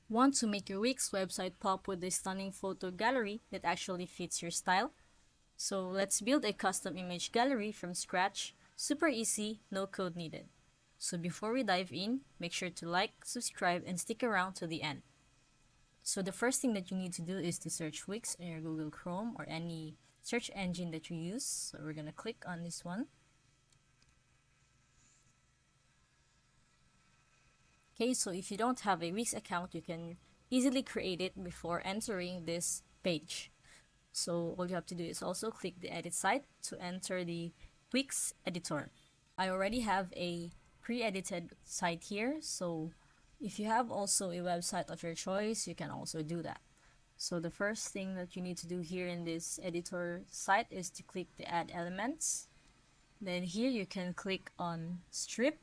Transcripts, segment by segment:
Want to make your Wix website pop with a stunning photo gallery that actually fits your style? So let's build a custom image gallery from scratch. Super easy, no code needed. So before we dive in, make sure to like, subscribe, and stick around to the end. So the first thing that you need to do is to search Wix in your Google Chrome or any search engine that you use. So we're gonna click on this one. Okay, so if you don't have a Wix account, you can easily create it before entering this page. So all you have to do is also click the edit site to enter the Wix editor. I already have a pre-edited site here, so if you have also a website of your choice, you can also do that. So the first thing that you need to do here in this editor site is to click the add elements. Then here you can click on strip.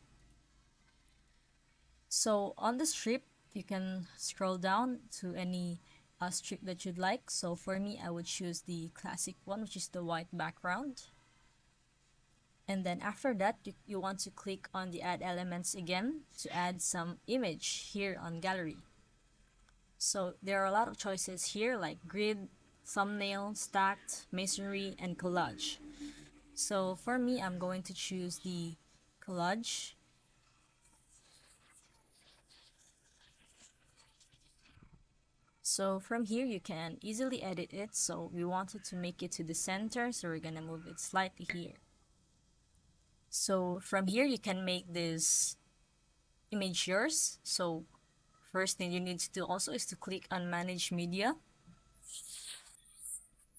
So on the strip, you can scroll down to any strip that you'd like. So for me, I would choose the classic one, which is the white background. And then after that, you want to click on the add elements again to add some image here on gallery. So there are a lot of choices here like grid, thumbnail, stacked, masonry, and collage. So for me, I'm going to choose the collage. So from here, you can easily edit it. So we wanted to make it to the center, so we're gonna move it slightly here. So from here, you can make this image yours. So first thing you need to do also is to click on manage media.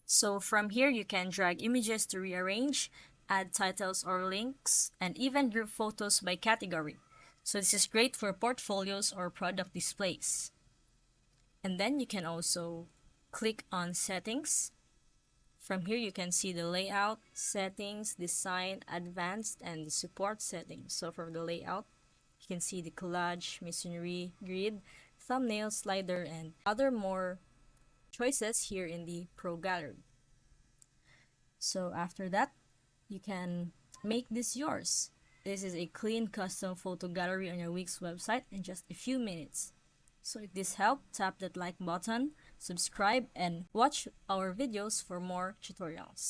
So from here, you can drag images to rearrange, add titles or links, and even group photos by category. So this is great for portfolios or product displays. And then you can also click on settings. From here, you can see the layout, settings, design, advanced, and the support settings. So for the layout, you can see the collage, masonry, grid, thumbnail, slider, and other more choices here in the Pro Gallery. So after that, you can make this yours. This is a clean custom photo gallery on your Wix website in just a few minutes. So if this helped, tap that like button, subscribe, and watch our videos for more tutorials.